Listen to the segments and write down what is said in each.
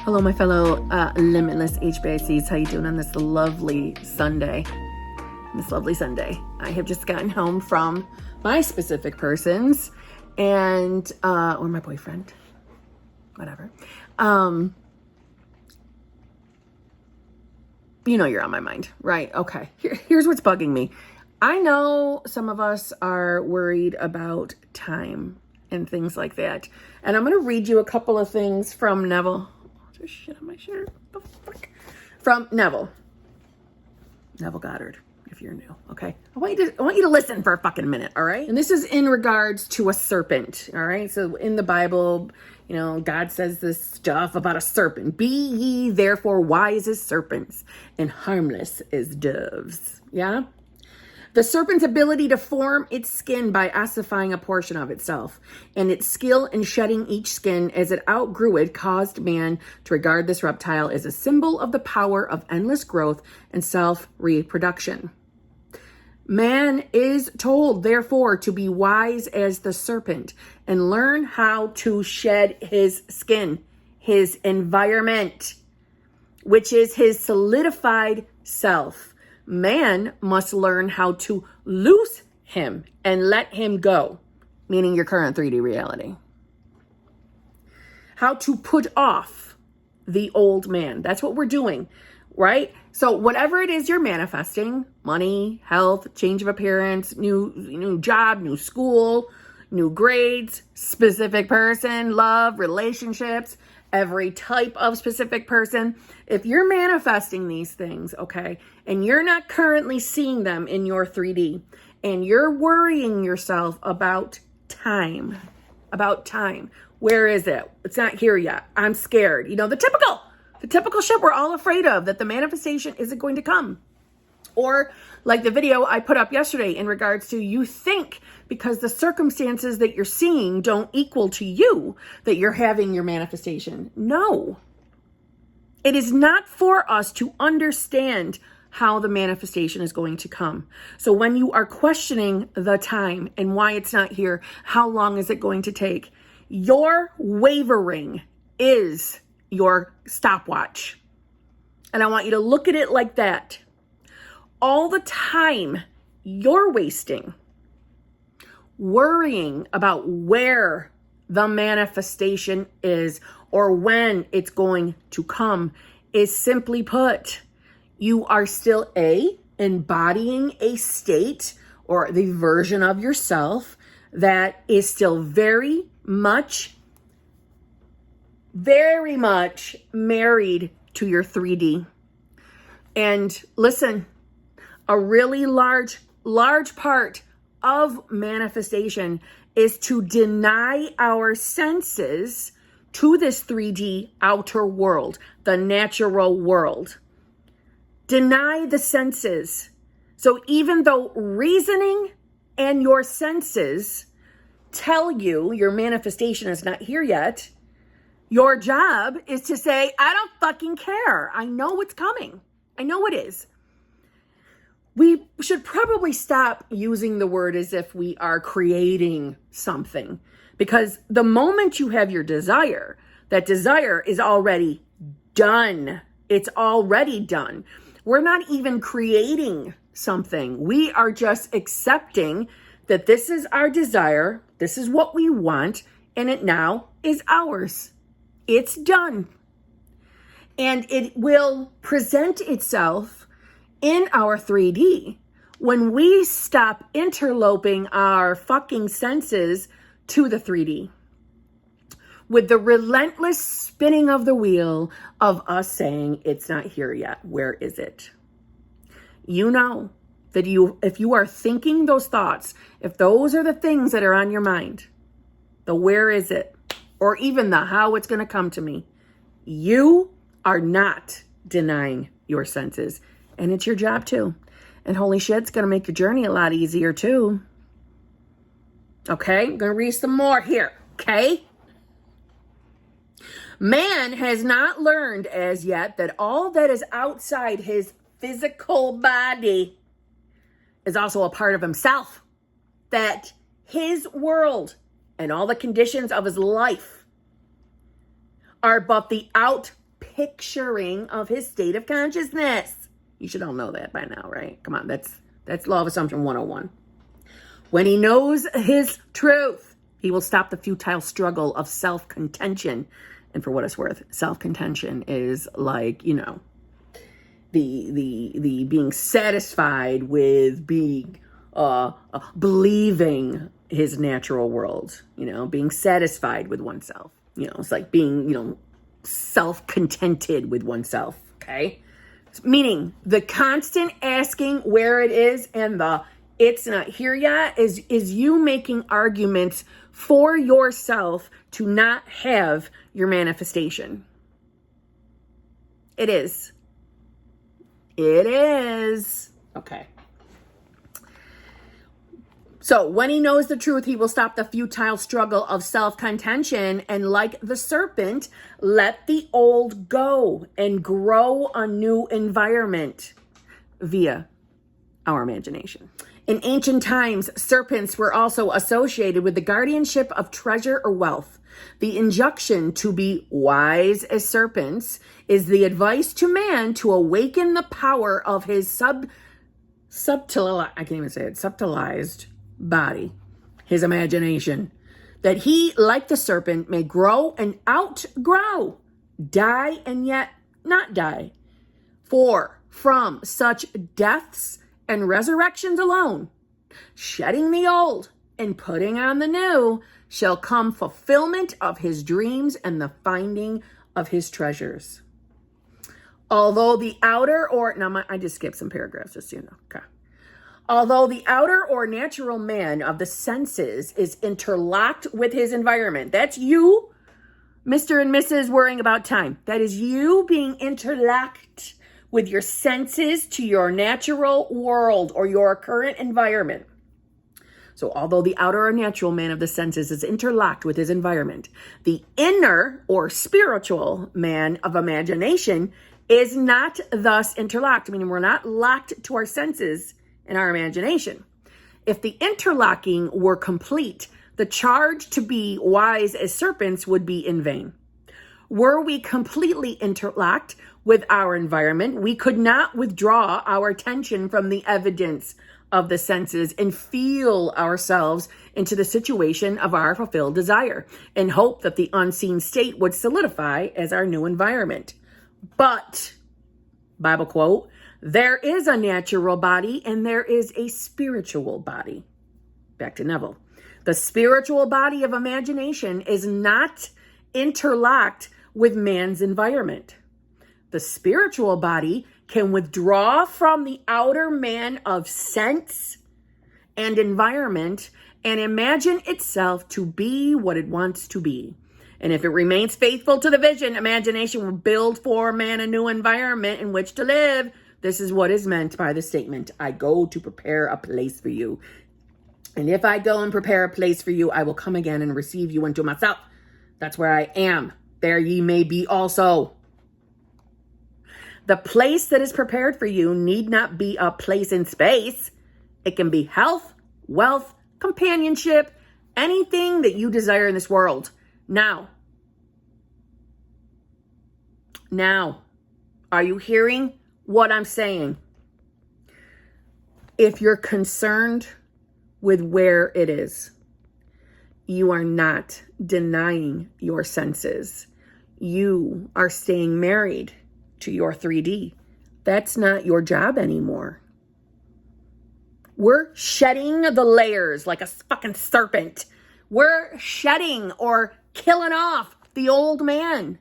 Hello, my fellow limitless Hbics. How you doing on this lovely Sunday? I have just gotten home from my specific persons and or my boyfriend, whatever. You know you're on my mind, right? Okay. Here's what's bugging me. I know some of us are worried about time and things like that, and I'm going to read you a couple of things from Neville. There's shit on my shirt. What the fuck? From Neville Goddard, if you're new, okay? I want you to listen for a fucking minute, all right? And this is in regards to a serpent, all right? So in the Bible, you know, God says this stuff about a serpent. Be ye therefore wise as serpents and harmless as doves, yeah? The serpent's ability to form its skin by ossifying a portion of itself, and its skill in shedding each skin as it outgrew it caused man to regard this reptile as a symbol of the power of endless growth and self-reproduction. Man is told, therefore, to be wise as the serpent and learn how to shed his skin, his environment, which is his solidified self. Man must learn how to loose him and let him go, meaning your current 3D reality. How to put off the old man. That's what we're doing, right? So whatever it is you're manifesting, money, health, change of appearance, new job, new school, new grades, specific person, love, relationships, every type of specific person. If you're manifesting these things, okay, and you're not currently seeing them in your 3D, and you're worrying yourself about time, where is it? It's not here yet. I'm scared. You know, the typical shit we're all afraid of, that the manifestation isn't going to come. Or like the video I put up yesterday in regards to, you think because the circumstances that you're seeing don't equal to you that you're having your manifestation. No. It is not for us to understand how the manifestation is going to come. So when you are questioning the time and why it's not here, how long is it going to take? Your wavering is your stopwatch. And I want you to look at it like that. All the time you're wasting worrying about where the manifestation is or when it's going to come is, simply put, you are still embodying a state or the version of yourself that is still very much married to your 3D. And listen, a really large part of manifestation is to deny our senses to this 3D outer world, the natural world. Deny the senses. So even though reasoning and your senses tell you your manifestation is not here yet, your job is to say, I don't fucking care. I know it's coming. I know it is. We should probably stop using the word as if we are creating something, because the moment you have your desire, that desire is already done. It's already done. We're not even creating something. We are just accepting that this is our desire. This is what we want. And it now is ours. It's done. And it will present itself in our 3D when we stop interloping our fucking senses to the 3D with the relentless spinning of the wheel of us saying, it's not here yet. Where is it? You know that if you are thinking those thoughts, if those are the things that are on your mind, the where is it, or even the how it's going to come to me, you are not denying your senses. And it's your job too. And holy shit, it's going to make your journey a lot easier too. Okay, I'm going to read some more here. Okay. Man has not learned as yet that all that is outside his physical body is also a part of himself. That his world and all the conditions of his life are but the picturing of his state of consciousness. You should all know that by now, right? Come on, that's law of assumption 101. When he knows his truth, he will stop the futile struggle of self-contention. And for what it's worth, self-contention is like, you know, the being satisfied with being believing his natural world, you know, being satisfied with oneself. You know, it's like being, you know, self-contented with oneself, okay? Meaning the constant asking where it is and the it's not here yet is you making arguments for yourself to not have your manifestation. It is. It is. Okay. So when he knows the truth, he will stop the futile struggle of self-contention and, like the serpent, let the old go and grow a new environment via our imagination. In ancient times, serpents were also associated with the guardianship of treasure or wealth. The injunction to be wise as serpents is the advice to man to awaken the power of his subtilized body, his imagination, that he, like the serpent, may grow and outgrow, die and yet not die. For from such deaths and resurrections alone, shedding the old and putting on the new, shall come fulfillment of his dreams and the finding of his treasures. Although the outer or, I just skipped some paragraphs just so you know, okay. Although the outer or natural man of the senses is interlocked with his environment, that's you, Mr. and Mrs. worrying about time. That is you being interlocked with your senses to your natural world or your current environment. So although the outer or natural man of the senses is interlocked with his environment, the inner or spiritual man of imagination is not thus interlocked, meaning we're not locked to our senses and our imagination. If the interlocking were complete, the charge to be wise as serpents would be in vain. Were we completely interlocked with our environment, we could not withdraw our attention from the evidence of the senses and feel ourselves into the situation of our fulfilled desire and hope that the unseen state would solidify as our new environment. But, Bible quote, there is a natural body and there is a spiritual body. Back to Neville. The spiritual body of imagination is not interlocked with man's environment. The spiritual body can withdraw from the outer man of sense and environment and imagine itself to be what it wants to be. And if it remains faithful to the vision, imagination will build for man a new environment in which to live. This is what is meant by the statement, I go to prepare a place for you. And if I go and prepare a place for you, I will come again and receive you unto myself. That's where I am. There ye may be also. The place that is prepared for you need not be a place in space. It can be health, wealth, companionship, anything that you desire in this world. Now, are you hearing what I'm saying? If you're concerned with where it is, you are not denying your senses. You are staying married to your 3D. That's not your job anymore. We're shedding the layers like a fucking serpent. We're shedding or killing off the old man,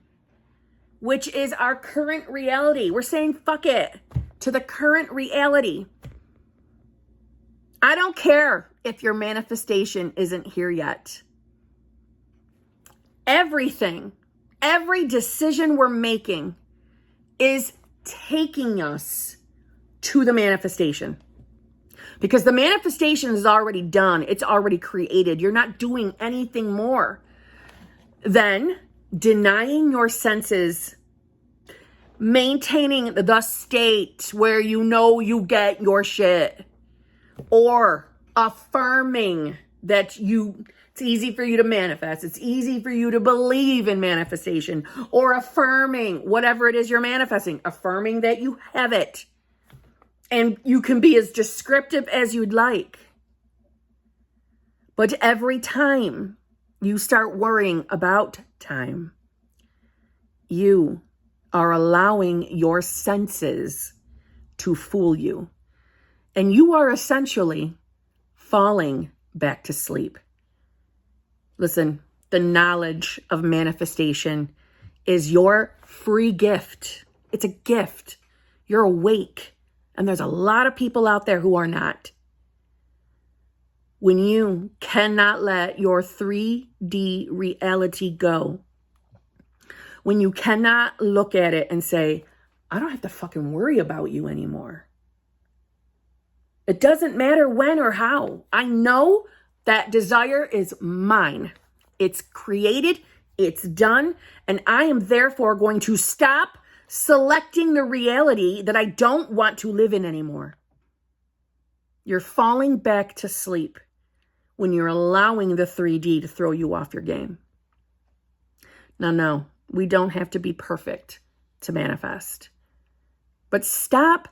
which is our current reality. We're saying fuck it to the current reality. I don't care if your manifestation isn't here yet. Everything, every decision we're making is taking us to the manifestation. Because the manifestation is already done. It's already created. You're not doing anything more than denying your senses, maintaining the state where you know you get your shit, or affirming it's easy for you to manifest. It's easy for you to believe in manifestation or affirming whatever it is you're manifesting, affirming that you have it. And you can be as descriptive as you'd like. But every time you start worrying about time, you are allowing your senses to fool you. And you are essentially falling back to sleep. Listen, the knowledge of manifestation is your free gift. It's a gift. You're awake. And there's a lot of people out there who are not. When you cannot let your 3D reality go, when you cannot look at it and say, I don't have to fucking worry about you anymore. It doesn't matter when or how. I know that desire is mine. It's created, it's done, and I am therefore going to stop selecting the reality that I don't want to live in anymore. You're falling back to sleep when you're allowing the 3D to throw you off your game. Now, no, we don't have to be perfect to manifest. But stop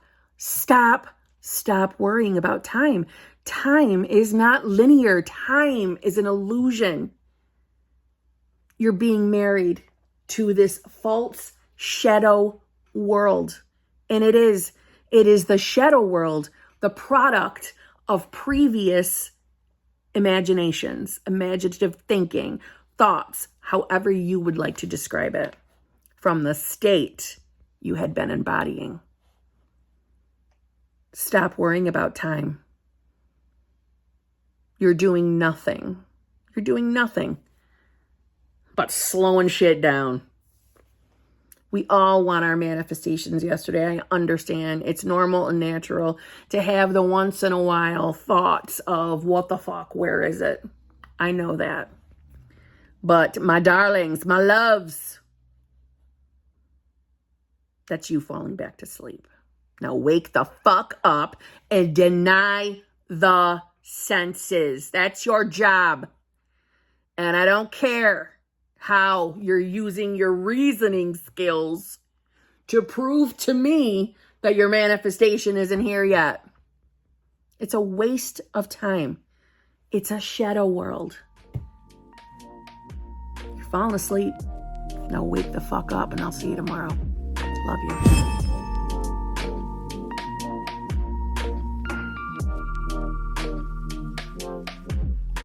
worrying about time. Time is not linear. Time is an illusion. You're being married to this false shadow world. And it is the shadow world, the product of previous imaginations, imaginative thinking, thoughts, however you would like to describe it, from the state you had been embodying. Stop worrying about time. You're doing nothing. You're doing nothing but slowing shit down. We all want our manifestations yesterday. I understand it's normal and natural to have the once in a while thoughts of what the fuck, where is it? I know that. But my darlings, my loves, that's you falling back to sleep. Now wake the fuck up and deny the senses. That's your job. And I don't care how you're using your reasoning skills to prove to me that your manifestation isn't here yet. It's a waste of time. It's a shadow world. You're falling asleep. Now wake the fuck up and I'll see you tomorrow. Love you.